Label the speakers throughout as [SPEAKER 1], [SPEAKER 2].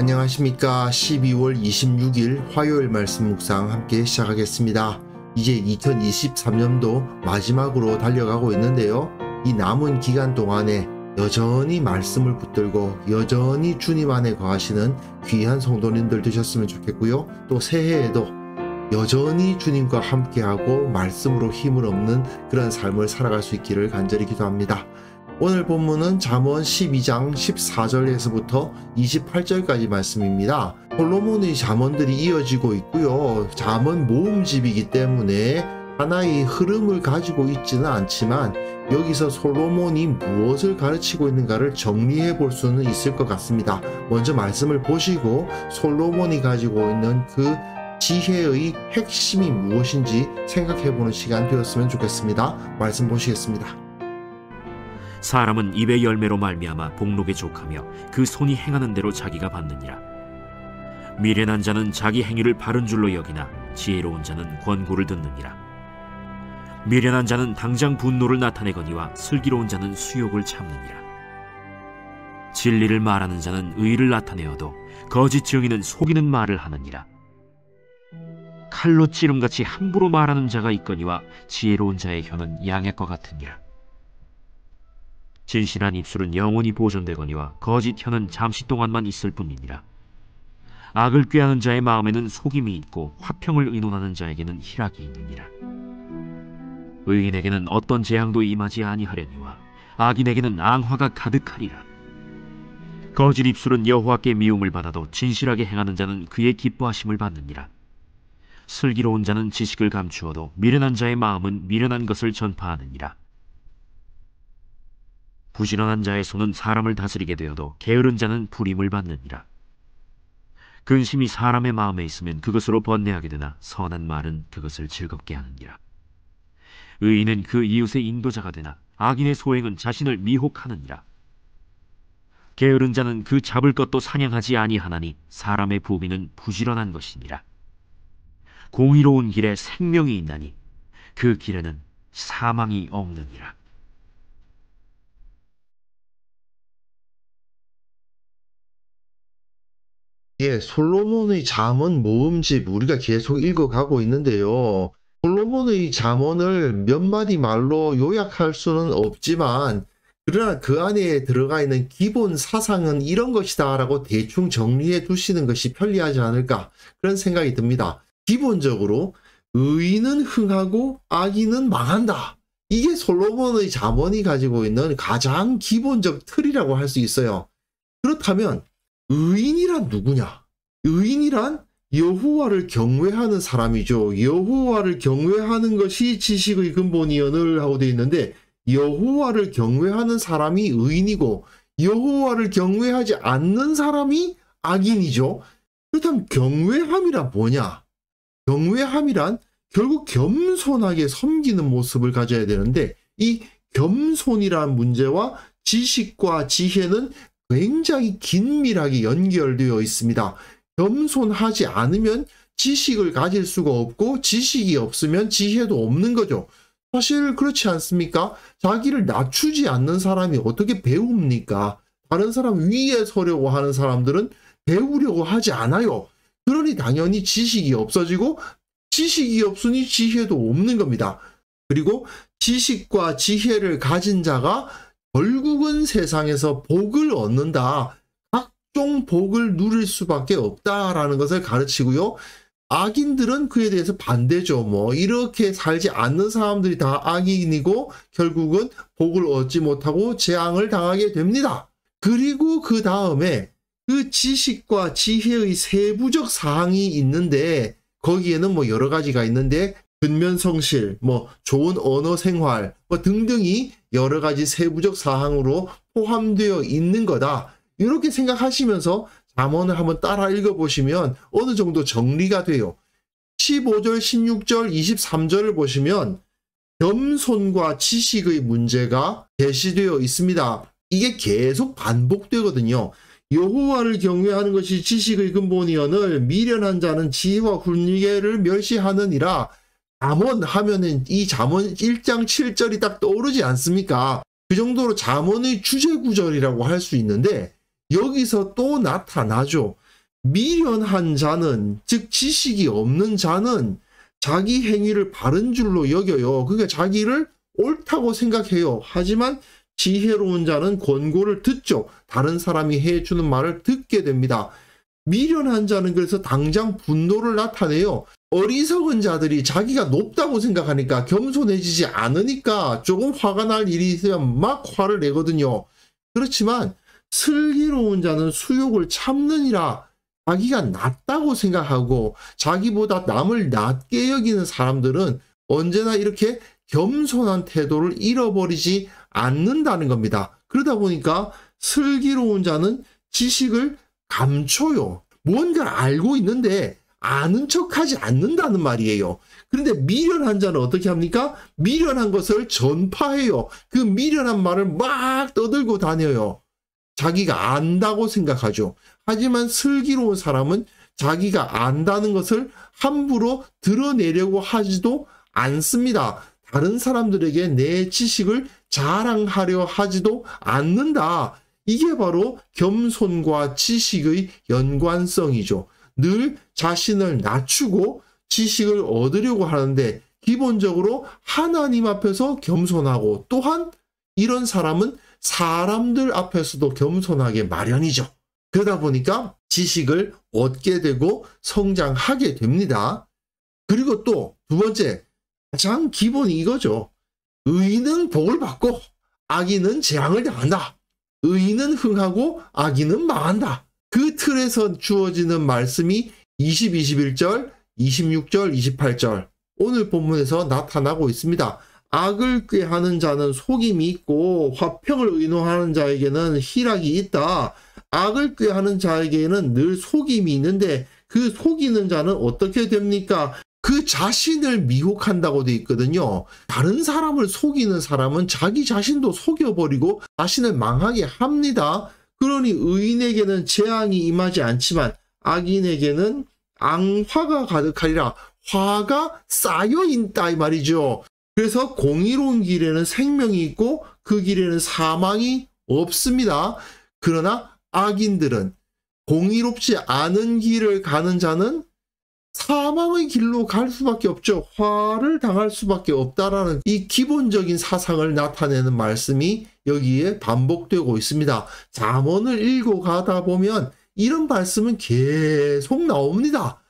[SPEAKER 1] 안녕하십니까. 12월 26일 화요일 말씀 묵상 함께 시작하겠습니다. 이제 2023년도 마지막으로 달려가고 있는데요. 이 남은 기간 동안에 여전히 말씀을 붙들고 여전히 주님 안에 거하시는 귀한 성도님들 되셨으면 좋겠고요. 또 새해에도 여전히 주님과 함께하고 말씀으로 힘을 얻는 그런 삶을 살아갈 수 있기를 간절히 기도합니다. 오늘 본문은 잠언 12장 14절에서부터 28절까지 말씀입니다. 솔로몬의 잠언들이 이어지고 있고요. 잠언 모음집이기 때문에 하나의 흐름을 가지고 있지는 않지만 여기서 솔로몬이 무엇을 가르치고 있는가를 정리해 볼 수는 있을 것 같습니다. 먼저 말씀을 보시고 솔로몬이 가지고 있는 그 지혜의 핵심이 무엇인지 생각해 보는 시간 되었으면 좋겠습니다. 말씀 보시겠습니다.
[SPEAKER 2] 사람은 입의 열매로 말미암아 복록에 족하며 그 손이 행하는 대로 자기가 받느니라. 미련한 자는 자기 행위를 바른 줄로 여기나 지혜로운 자는 권고를 듣느니라. 미련한 자는 당장 분노를 나타내거니와 슬기로운 자는 수욕을 참느니라. 진리를 말하는 자는 의를 나타내어도 거짓 증인은 속이는 말을 하느니라. 칼로 찌름같이 함부로 말하는 자가 있거니와 지혜로운 자의 혀는 양약과 같으니라. 진실한 입술은 영원히 보존되거니와 거짓 혀는 잠시 동안만 있을 뿐이니라. 악을 꾀하는 자의 마음에는 속임이 있고 화평을 의논하는 자에게는 희락이 있느니라. 의인에게는 어떤 재앙도 임하지 아니하려니와 악인에게는 앙화가 가득하리라. 거짓 입술은 여호와께 미움을 받아도 진실하게 행하는 자는 그의 기뻐하심을 받느니라. 슬기로운 자는 지식을 감추어도 미련한 자의 마음은 미련한 것을 전파하느니라. 부지런한 자의 손은 사람을 다스리게 되어도 게으른 자는 불임을 받느니라. 근심이 사람의 마음에 있으면 그것으로 번뇌하게 되나 선한 말은 그것을 즐겁게 하느니라. 의인은 그 이웃의 인도자가 되나 악인의 소행은 자신을 미혹하느니라. 게으른 자는 그 잡을 것도 사냥하지 아니하나니 사람의 부비는 부지런한 것이니라. 공의로운 길에 생명이 있나니 그 길에는 사망이 없느니라.
[SPEAKER 1] 솔로몬의 잠언 모음집 우리가 계속 읽어가고 있는데요. 솔로몬의 잠언을 몇 마디 말로 요약할 수는 없지만 그러나 그 안에 들어가 있는 기본 사상은 이런 것이다 라고 대충 정리해 두시는 것이 편리하지 않을까 그런 생각이 듭니다. 기본적으로 의인은 흥하고 악인은 망한다. 이게 솔로몬의 잠언이 가지고 있는 가장 기본적 틀이라고 할 수 있어요. 그렇다면 의인이란 누구냐? 의인이란 여호와를 경외하는 사람이죠. 여호와를 경외하는 것이 지식의 근본이여늘 하고 되어 있는데 여호와를 경외하는 사람이 의인이고 여호와를 경외하지 않는 사람이 악인이죠. 그렇다면 경외함이란 뭐냐? 경외함이란 결국 겸손하게 섬기는 모습을 가져야 되는데 이 겸손이란 문제와 지식과 지혜는 굉장히 긴밀하게 연결되어 있습니다. 겸손하지 않으면 지식을 가질 수가 없고 지식이 없으면 지혜도 없는 거죠. 사실 그렇지 않습니까? 자기를 낮추지 않는 사람이 어떻게 배웁니까? 다른 사람 위에 서려고 하는 사람들은 배우려고 하지 않아요. 그러니 당연히 지식이 없어지고 지식이 없으니 지혜도 없는 겁니다. 그리고 지식과 지혜를 가진 자가 결국은 세상에서 복을 얻는다. 각종 복을 누릴 수밖에 없다라는 것을 가르치고요. 악인들은 그에 대해서 반대죠. 이렇게 살지 않는 사람들이 다 악인이고 결국은 복을 얻지 못하고 재앙을 당하게 됩니다. 그리고 그 다음에 그 지식과 지혜의 세부적 사항이 있는데 거기에는 여러 가지가 있는데 근면성실, 좋은 언어 생활 등등이 여러 가지 세부적 사항으로 포함되어 있는 거다. 이렇게 생각하시면서 잠언을 한번 따라 읽어보시면 어느 정도 정리가 돼요. 15절, 16절, 23절을 보시면 겸손과 지식의 문제가 제시되어 있습니다. 이게 계속 반복되거든요. 여호와를 경외하는 것이 지식의 근본이여늘 미련한 자는 지혜와 훈계를 멸시하느니라. 잠언 하면은 이 잠언 1장 7절이 딱 떠오르지 않습니까? 그 정도로 잠언의 주제 구절이라고 할 수 있는데 여기서 또 나타나죠. 미련한 자는, 즉 지식이 없는 자는 자기 행위를 바른 줄로 여겨요. 그러니까 자기를 옳다고 생각해요. 하지만 지혜로운 자는 권고를 듣죠. 다른 사람이 해주는 말을 듣게 됩니다. 미련한 자는 그래서 당장 분노를 나타내요. 어리석은 자들이 자기가 높다고 생각하니까, 겸손해지지 않으니까 조금 화가 날 일이 있으면 막 화를 내거든요. 그렇지만 슬기로운 자는 수욕을 참느니라. 자기가 낮다고 생각하고 자기보다 남을 낮게 여기는 사람들은 언제나 이렇게 겸손한 태도를 잃어버리지 않는다는 겁니다. 그러다 보니까 슬기로운 자는 지식을 감춰요. 뭔가를 알고 있는데 아는 척하지 않는다는 말이에요. 그런데 미련한 자는 어떻게 합니까? 미련한 것을 전파해요. 그 미련한 말을 막 떠들고 다녀요. 자기가 안다고 생각하죠. 하지만 슬기로운 사람은 자기가 안다는 것을 함부로 드러내려고 하지도 않습니다. 다른 사람들에게 내 지식을 자랑하려 하지도 않는다. 이게 바로 겸손과 지식의 연관성이죠. 늘 자신을 낮추고 지식을 얻으려고 하는데 기본적으로 하나님 앞에서 겸손하고, 또한 이런 사람은 사람들 앞에서도 겸손하게 마련이죠. 그러다 보니까 지식을 얻게 되고 성장하게 됩니다. 그리고 또 두 번째, 가장 기본이 이거죠. 의인은 복을 받고 악인은 재앙을 당한다. 의인은 흥하고 악인은 망한다. 그 틀에서 주어지는 말씀이 20, 21절, 26절, 28절 오늘 본문에서 나타나고 있습니다. 악을 꾀하는 자는 속임이 있고 화평을 의논하는 자에게는 희락이 있다. 악을 꾀하는 자에게는 늘 속임이 있는데 그 속이는 자는 어떻게 됩니까? 그 자신을 미혹한다고 되어 있거든요. 다른 사람을 속이는 사람은 자기 자신도 속여버리고 자신을 망하게 합니다. 그러니 의인에게는 재앙이 임하지 않지만 악인에게는 앙화가 가득하리라. 화가 쌓여있다 이 말이죠. 그래서 공의로운 길에는 생명이 있고 그 길에는 사망이 없습니다. 그러나 악인들은, 공의롭지 않은 길을 가는 자는 사망의 길로 갈 수밖에 없죠. 화를 당할 수밖에 없다라는 이 기본적인 사상을 나타내는 말씀이 여기에 반복되고 있습니다. 잠언을 읽어가다 보면 이런 말씀은 계속 나옵니다.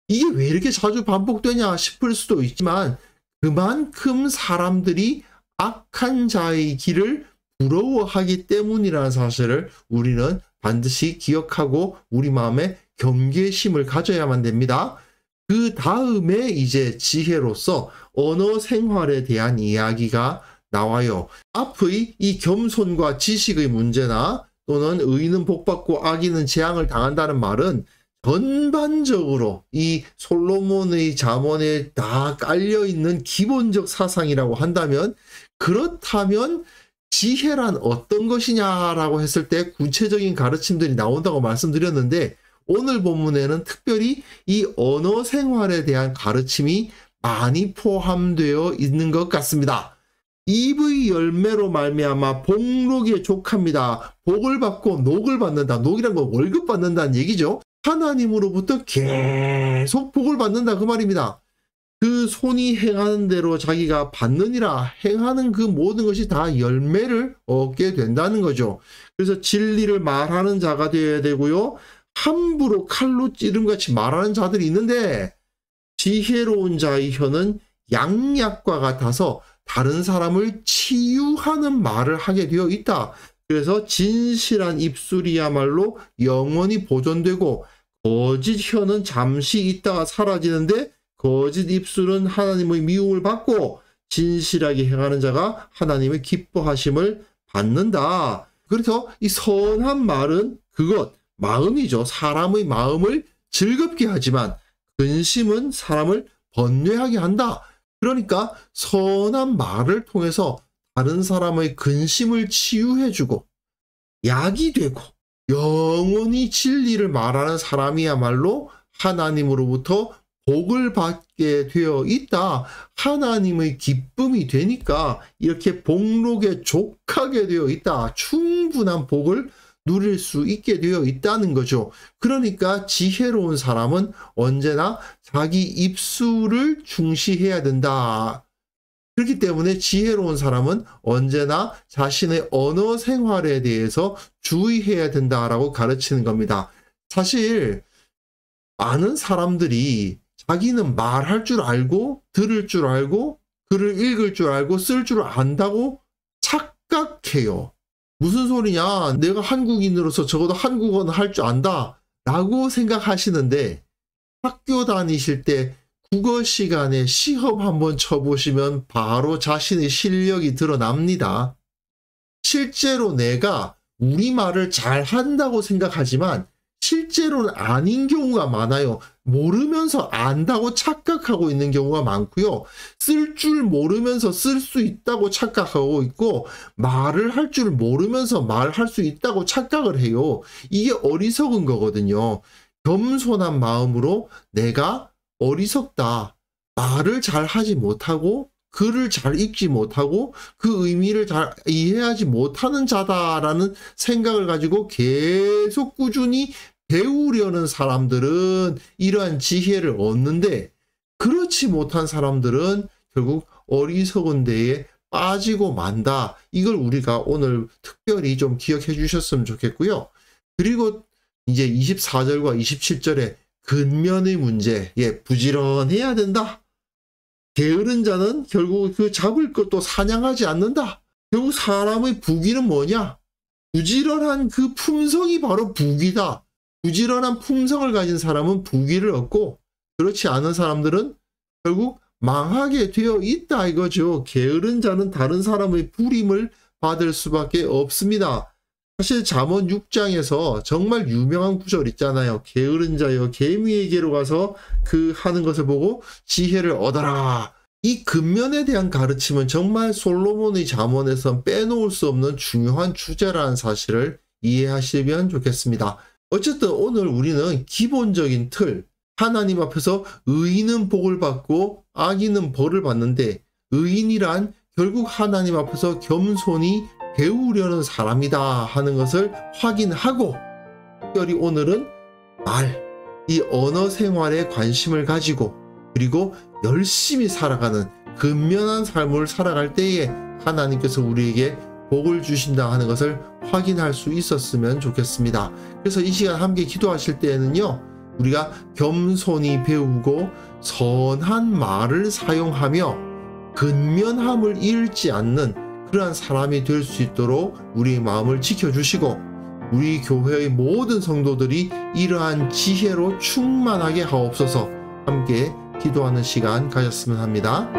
[SPEAKER 1] 이게 왜 이렇게 자주 반복되냐 싶을 수도 있지만 그만큼 사람들이 악한 자의 길을 부러워하기 때문이라는 사실을 우리는 반드시 기억하고 우리 마음에 경계심을 가져야만 됩니다. 그 다음에 이제 지혜로서 언어 생활에 대한 이야기가 나와요. 앞의 이 겸손과 지식의 문제나 또는 의인은 복받고 악인은 재앙을 당한다는 말은 전반적으로 이 솔로몬의 잠언에 다 깔려있는 기본적 사상이라고 한다면, 그렇다면 지혜란 어떤 것이냐라고 했을 때 구체적인 가르침들이 나온다고 말씀드렸는데, 오늘 본문에는 특별히 이 언어 생활에 대한 가르침이 많이 포함되어 있는 것 같습니다. 입의 열매로 말미암아 복록에 족합니다. 복을 받고 녹을 받는다. 녹이란 건 월급 받는다는 얘기죠. 하나님으로부터 계속 복을 받는다 그 말입니다. 그 손이 행하는 대로 자기가 받느니라. 행하는 그 모든 것이 다 열매를 얻게 된다는 거죠. 그래서 진리를 말하는 자가 되어야 되고요. 함부로 칼로 찌름같이 말하는 자들이 있는데, 지혜로운 자의 혀는 양약과 같아서 다른 사람을 치유하는 말을 하게 되어 있다. 그래서 진실한 입술이야말로 영원히 보존되고, 거짓 혀는 잠시 있다가 사라지는데 거짓 입술은 하나님의 미움을 받고 진실하게 행하는 자가 하나님의 기뻐하심을 받는다. 그래서 이 선한 말은 그것, 마음이죠. 사람의 마음을 즐겁게 하지만 근심은 사람을 번뇌하게 한다. 그러니까 선한 말을 통해서 다른 사람의 근심을 치유해주고 약이 되고 영원히 진리를 말하는 사람이야말로 하나님으로부터 복을 받게 되어 있다. 하나님의 기쁨이 되니까 이렇게 복록에 족하게 되어 있다. 충분한 복을 누릴 수 있게 되어 있다는 거죠. 그러니까 지혜로운 사람은 언제나 자기 입술을 중시해야 된다. 그렇기 때문에 지혜로운 사람은 언제나 자신의 언어 생활에 대해서 주의해야 된다라고 가르치는 겁니다. 사실 많은 사람들이 자기는 말할 줄 알고 들을 줄 알고 글을 읽을 줄 알고 쓸 줄 안다고 착각해요. 무슨 소리냐? 내가 한국인으로서 적어도 한국어는 할 줄 안다 라고 생각하시는데, 학교 다니실 때 국어 시간에 시험 한번 쳐보시면 바로 자신의 실력이 드러납니다. 실제로 내가 우리말을 잘한다고 생각하지만 실제로는 아닌 경우가 많아요. 모르면서 안다고 착각하고 있는 경우가 많고요. 쓸 줄 모르면서 쓸 수 있다고 착각하고 있고, 말을 할 줄 모르면서 말할 수 있다고 착각을 해요. 이게 어리석은 거거든요. 겸손한 마음으로 내가 어리석다, 말을 잘 하지 못하고 글을 잘 읽지 못하고 그 의미를 잘 이해하지 못하는 자다라는 생각을 가지고 계속 꾸준히 배우려는 사람들은 이러한 지혜를 얻는데, 그렇지 못한 사람들은 결국 어리석은 데에 빠지고 만다. 이걸 우리가 오늘 특별히 좀 기억해 주셨으면 좋겠고요. 그리고 이제 24절과 27절에 근면의 문제, 부지런해야 된다. 게으른 자는 결국 그 잡을 것도 사냥하지 않는다. 결국 사람의 부귀는 뭐냐? 부지런한 그 품성이 바로 부귀다. 부지런한 품성을 가진 사람은 부귀를 얻고, 그렇지 않은 사람들은 결국 망하게 되어 있다 이거죠. 게으른 자는 다른 사람의 부림을 받을 수밖에 없습니다. 사실 잠언 6장에서 정말 유명한 구절 있잖아요. 게으른 자여 개미에게로 가서 그 하는 것을 보고 지혜를 얻어라. 이 근면에 대한 가르침은 정말 솔로몬의 잠언에서 빼놓을 수 없는 중요한 주제라는 사실을 이해하시면 좋겠습니다. 어쨌든 오늘 우리는 기본적인 틀, 하나님 앞에서 의인은 복을 받고 악인은 벌을 받는데, 의인이란 결국 하나님 앞에서 겸손히 배우려는 사람이다 하는 것을 확인하고, 특별히 오늘은 이 언어 생활에 관심을 가지고, 그리고 열심히 살아가는 근면한 삶을 살아갈 때에 하나님께서 우리에게 복을 주신다 하는 것을 확인할 수 있었으면 좋겠습니다. 그래서 이 시간 함께 기도하실 때에는요, 우리가 겸손히 배우고 선한 말을 사용하며 근면함을 잃지 않는 그러한 사람이 될 수 있도록 우리의 마음을 지켜주시고, 우리 교회의 모든 성도들이 이러한 지혜로 충만하게 하옵소서. 함께 기도하는 시간 가졌으면 합니다.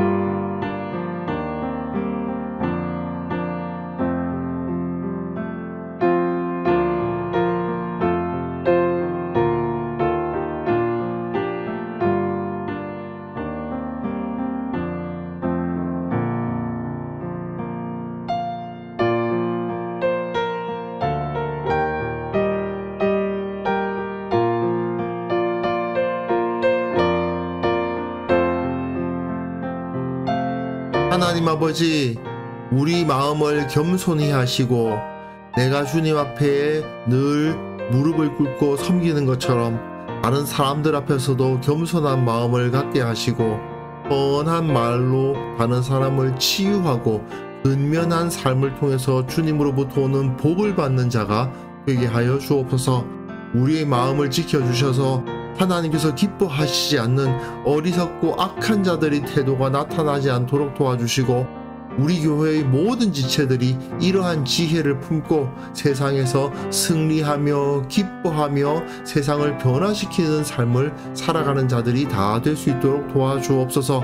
[SPEAKER 1] 하나님 아버지, 우리 마음을 겸손히 하시고 내가 주님 앞에 늘 무릎을 꿇고 섬기는 것처럼 다른 사람들 앞에서도 겸손한 마음을 갖게 하시고, 뻔한 말로 다른 사람을 치유하고 근면한 삶을 통해서 주님으로부터 오는 복을 받는 자가 되게 하여 주옵소서. 우리의 마음을 지켜주셔서 하나님께서 기뻐하시지 않는 어리석고 악한 자들의 태도가 나타나지 않도록 도와주시고, 우리 교회의 모든 지체들이 이러한 지혜를 품고 세상에서 승리하며 기뻐하며 세상을 변화시키는 삶을 살아가는 자들이 다 될 수 있도록 도와주옵소서.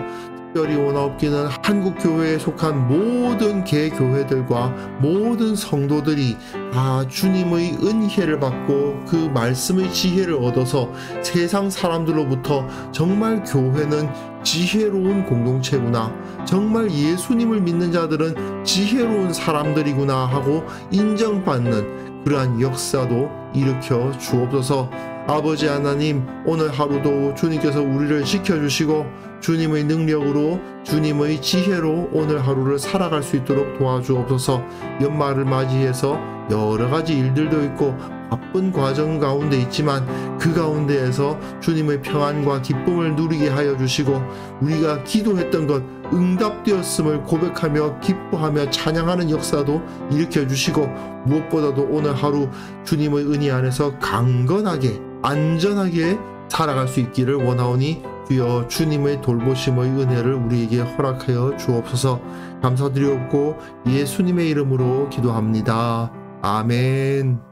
[SPEAKER 1] 특별히 원하옵기는 한국교회에 속한 모든 개교회들과 모든 성도들이 다 주님의 은혜를 받고 그 말씀의 지혜를 얻어서 세상 사람들로부터 정말 교회는 지혜로운 공동체구나, 정말 예수님을 믿는 자들은 지혜로운 사람들이구나 하고 인정받는 그러한 역사도 일으켜 주옵소서. 아버지 하나님, 오늘 하루도 주님께서 우리를 지켜주시고 주님의 능력으로 주님의 지혜로 오늘 하루를 살아갈 수 있도록 도와주옵소서. 연말을 맞이해서 여러 가지 일들도 있고 바쁜 과정 가운데 있지만 그 가운데에서 주님의 평안과 기쁨을 누리게 하여 주시고 우리가 기도했던 것 응답되었음을 고백하며 기뻐하며 찬양하는 역사도 일으켜 주시고 무엇보다도 오늘 하루 주님의 은혜 안에서 강건하게 안전하게 살아갈 수 있기를 원하오니 주여 주님의 돌보심의 은혜를 우리에게 허락하여 주옵소서. 감사드리옵고 예수님의 이름으로 기도합니다. 아멘.